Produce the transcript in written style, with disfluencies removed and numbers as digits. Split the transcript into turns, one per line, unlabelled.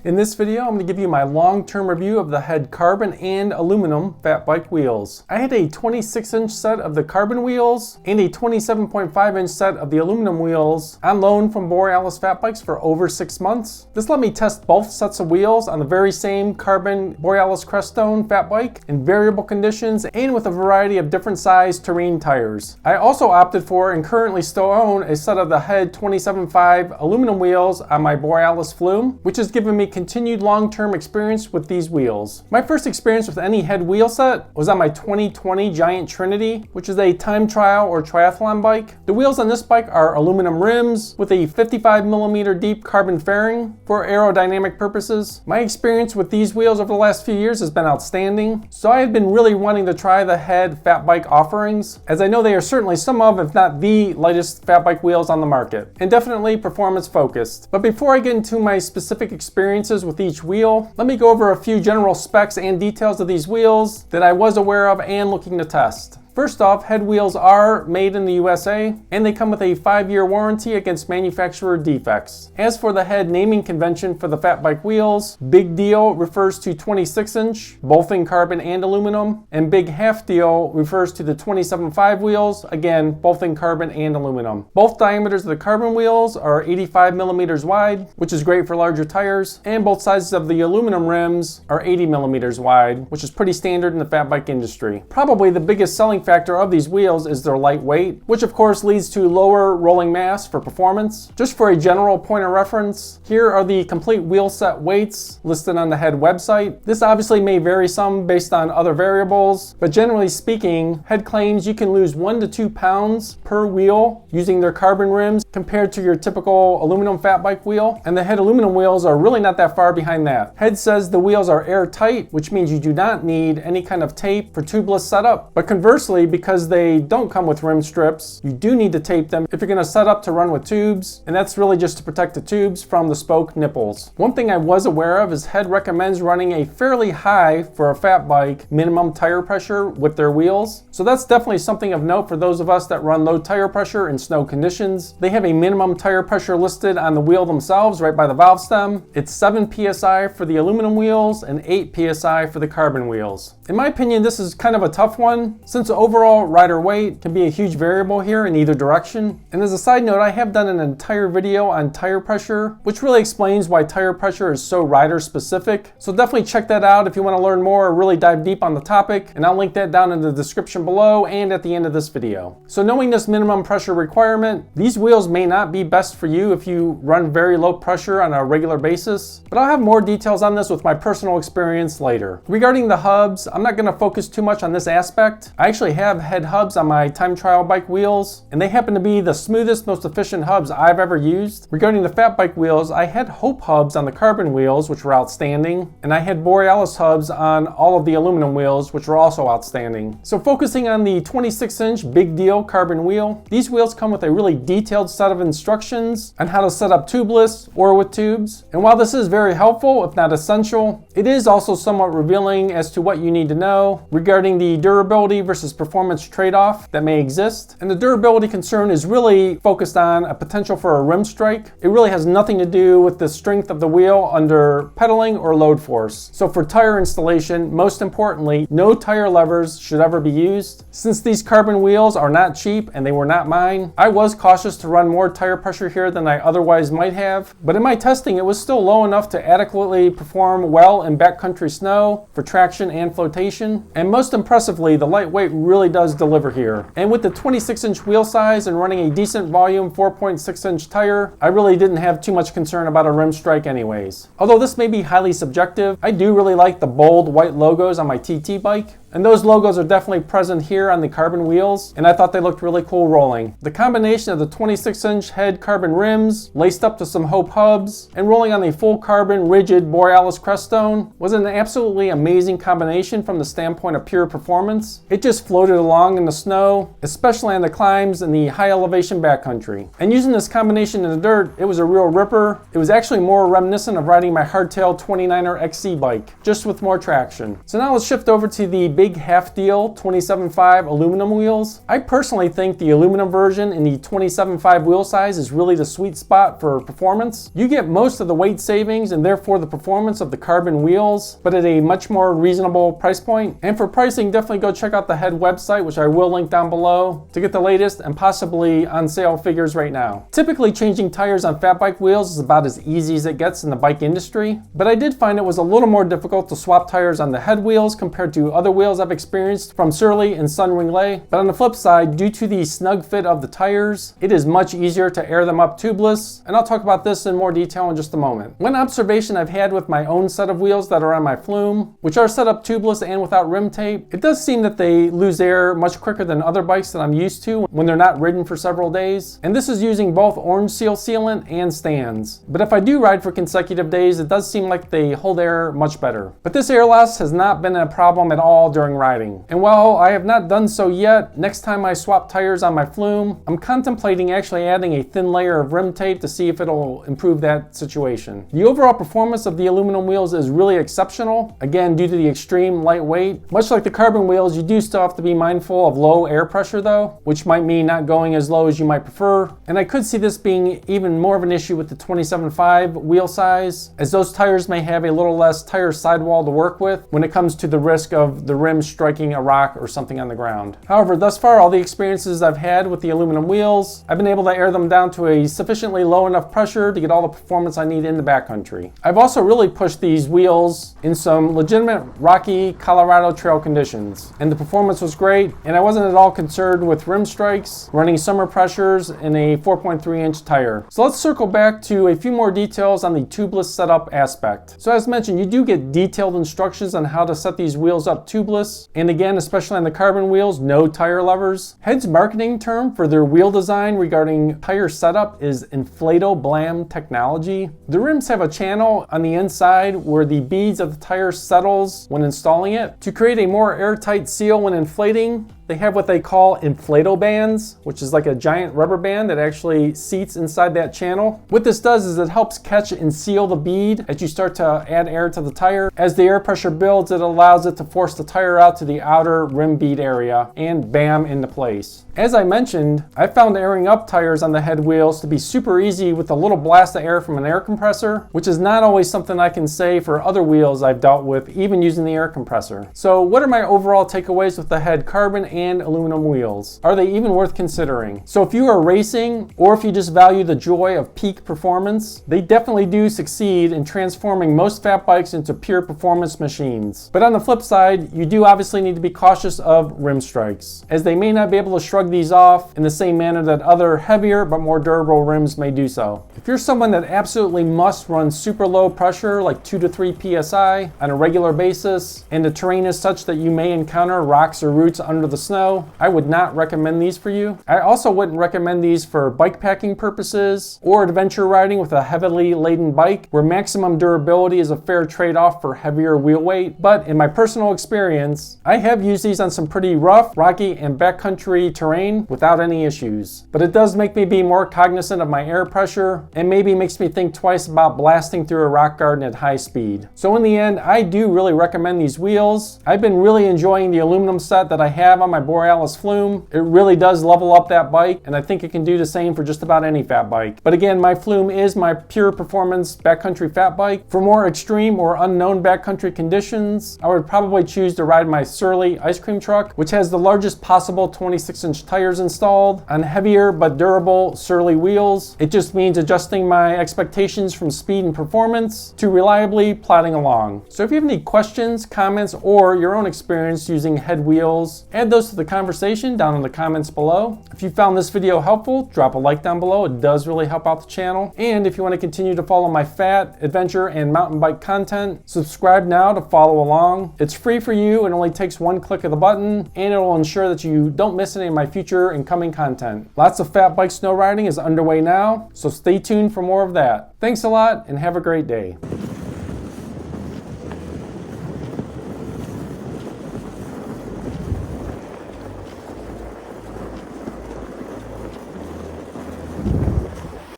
In this video, I'm going to give you my long-term review of the Head carbon and aluminum fat bike wheels. I had a 26-inch set of the carbon wheels and a 27.5-inch set of the aluminum wheels on loan from Borealis Fat Bikes for over 6 months. This let me test both sets of wheels on the very same carbon Borealis Crestone fat bike in variable conditions and with a variety of different size terrain tires. I also opted for and currently still own a set of the Head 27.5 aluminum wheels on my Borealis Flume, which has given me continued long-term experience with these wheels. My first experience with any Head wheel set was on my 2020 Giant Trinity, which is a time trial or triathlon bike. The wheels on this bike are aluminum rims with a 55mm deep carbon fairing for aerodynamic purposes. My experience with these wheels over the last few years has been outstanding, so I have been really wanting to try the Head fat bike offerings, as I know they are certainly some of, if not the lightest fat bike wheels on the market, and definitely performance focused. But before I get into my specific experiences with each wheel, let me go over a few general specs and details of these wheels that I was aware of and looking to test. First off, Head wheels are made in the USA, and they come with a 5-year warranty against manufacturer defects. As for the Head naming convention for the fat bike wheels, Big Deal refers to 26-inch, both in carbon and aluminum, and Big Half Deal refers to the 27.5 wheels, again, both in carbon and aluminum. Both diameters of the carbon wheels are 85mm wide, which is great for larger tires, and both sizes of the aluminum rims are 80mm wide, which is pretty standard in the fat bike industry. Probably the biggest selling factor of these wheels is their lightweight, which of course leads to lower rolling mass for performance. Just for a general point of reference, here are the complete wheel set weights listed on the Head website. This obviously may vary some based on other variables, but generally speaking, Head claims you can lose 1 to 2 pounds per wheel using their carbon rims compared to your typical aluminum fat bike wheel, and the Head aluminum wheels are really not that far behind that. Head says the wheels are airtight, which means you do not need any kind of tape for tubeless setup, but conversely, because they don't come with rim strips, you do need to tape them if you're going to set up to run with tubes, and that's really just to protect the tubes from the spoke nipples. One thing I was aware of is Head recommends running a fairly high, for a fat bike, minimum tire pressure with their wheels, so that's definitely something of note for those of us that run low tire pressure in snow conditions. They have a minimum tire pressure listed on the wheel themselves right by the valve stem. It's 7 psi for the aluminum wheels and 8 psi for the carbon wheels. In my opinion, this is kind of a tough one, since overall rider weight can be a huge variable here in either direction. And as a side note, I have done an entire video on tire pressure, which really explains why tire pressure is so rider specific. So definitely check that out if you want to learn more or really dive deep on the topic, and I'll link that down in the description below and at the end of this video. So knowing this minimum pressure requirement, these wheels may not be best for you if you run very low pressure on a regular basis, but I'll have more details on this with my personal experience later. Regarding the hubs, I'm not going to focus too much on this aspect. I actually have Head hubs on my time trial bike wheels, and they happen to be the smoothest, most efficient hubs I've ever used. Regarding the fat bike wheels, I had Hope hubs on the carbon wheels, which were outstanding, and I had Borealis hubs on all of the aluminum wheels, which were also outstanding. So focusing on the 26-inch Big Deal carbon wheel, these wheels come with a really detailed set of instructions on how to set up tubeless or with tubes. And while this is very helpful, if not essential, it is also somewhat revealing as to what you need to know regarding the durability versus performance trade-off that may exist. And the durability concern is really focused on a potential for a rim strike. It really has nothing to do with the strength of the wheel under pedaling or load force. So for tire installation, most importantly, no tire levers should ever be used. Since these carbon wheels are not cheap and they were not mine, I was cautious to run more tire pressure here than I otherwise might have, but in my testing it was still low enough to adequately perform well in backcountry snow for traction and flotation. And most impressively, the lightweight really does deliver here. And with the 26-inch wheel size and running a decent volume 4.6-inch tire, I really didn't have too much concern about a rim strike anyways. Although this may be highly subjective, I do really like the bold white logos on my TT bike. And those logos are definitely present here on the carbon wheels, and I thought they looked really cool rolling. The combination of the 26-inch Head carbon rims, laced up to some Hope hubs, and rolling on the full carbon rigid Borealis Crestone was an absolutely amazing combination from the standpoint of pure performance. It just floated along in the snow, especially on the climbs in the high elevation backcountry. And using this combination in the dirt, it was a real ripper. It was actually more reminiscent of riding my hardtail 29er XC bike, just with more traction. So now let's shift over to the big half deal 27.5 aluminum wheels. I personally think the aluminum version in the 27.5 wheel size is really the sweet spot for performance. You get most of the weight savings and therefore the performance of the carbon wheels, but at a much more reasonable price point. And for pricing, definitely go check out the Head website, which I will link down below, to get the latest and possibly on sale figures right now. Typically, changing tires on fat bike wheels is about as easy as it gets in the bike industry, but I did find it was a little more difficult to swap tires on the Head wheels compared to other wheels I've experienced from Surly and Sunwing. But on the flip side, due to the snug fit of the tires, it is much easier to air them up tubeless, and I'll talk about this in more detail in just a moment. One observation I've had with my own set of wheels that are on my Flume, which are set up tubeless and without rim tape, it does seem that they lose air much quicker than other bikes that I'm used to when they're not ridden for several days. And this is using both orange seal sealant and stands. But if I do ride for consecutive days, it does seem like they hold air much better. But this air loss has not been a problem at all during riding. And while I have not done so yet, next time I swap tires on my Flume, I'm contemplating actually adding a thin layer of rim tape to see if it'll improve that situation. The overall performance of the aluminum wheels is really exceptional, again due to the extreme lightweight. Much like the carbon wheels, you do still have to be mindful of low air pressure though, which might mean not going as low as you might prefer. And I could see this being even more of an issue with the 27.5 wheel size, as those tires may have a little less tire sidewall to work with when it comes to the risk of the rim striking a rock or something on the ground. However, thus far, all the experiences I've had with the aluminum wheels, I've been able to air them down to a sufficiently low enough pressure to get all the performance I need in the backcountry. I've also really pushed these wheels in some legitimate rocky Colorado trail conditions, and the performance was great, and I wasn't at all concerned with rim strikes, running summer pressures in a 4.3-inch tire. So let's circle back to a few more details on the tubeless setup aspect. So as mentioned, you do get detailed instructions on how to set these wheels up tubeless, and again, especially on the carbon wheels, no tire levers. Head's marketing term for their wheel design regarding tire setup is inflato-blam technology. The rims have a channel on the inside where the beads of the tire settles when installing it. To create a more airtight seal when inflating, they have what they call inflato bands, which is like a giant rubber band that actually seats inside that channel. What this does is it helps catch and seal the bead as you start to add air to the tire. As the air pressure builds, it allows it to force the tire out to the outer rim bead area and bam, into place. As I mentioned, I found airing up tires on the Head wheels to be super easy with a little blast of air from an air compressor, which is not always something I can say for other wheels I've dealt with, even using the air compressor. So what are my overall takeaways with the Head carbon and aluminum wheels? Are they even worth considering? So if you are racing, or if you just value the joy of peak performance, they definitely do succeed in transforming most fat bikes into pure performance machines. But on the flip side, you do obviously need to be cautious of rim strikes, as they may not be able to shrug these off in the same manner that other heavier but more durable rims may do so. If you're someone that absolutely must run super low pressure, like 2 to 3 psi on a regular basis, and the terrain is such that you may encounter rocks or roots under the snow, I would not recommend these for you. I also wouldn't recommend these for bike packing purposes or adventure riding with a heavily laden bike, where maximum durability is a fair trade-off for heavier wheel weight. But in my personal experience, I have used these on some pretty rough, rocky, and backcountry terrain without any issues. But it does make me be more cognizant of my air pressure, and maybe makes me think twice about blasting through a rock garden at high speed. So in the end, I do really recommend these wheels. I've been really enjoying the aluminum set that I have on my Borealis Flume. It really does level up that bike, and I think it can do the same for just about any fat bike. But again, my Flume is my pure performance backcountry fat bike. For more extreme or unknown backcountry conditions, I would probably choose to ride my Surly ice cream truck, which has the largest possible 26-inch tires installed on heavier but durable Surly wheels. It just means adjusting my expectations from speed and performance to reliably plodding along. So if you have any questions, comments, or your own experience using Head wheels, add those to the conversation down in the comments below. If you found this video helpful, drop a like down below. It does really help out the channel. And if you want to continue to follow my fat, adventure, and mountain bike content, subscribe now to follow along. It's free for you and only takes one click of the button, and it will ensure that you don't miss any of my future and coming content. Lots of fat bike snow riding is underway now, so stay tuned for more of that. Thanks a lot and have a great day.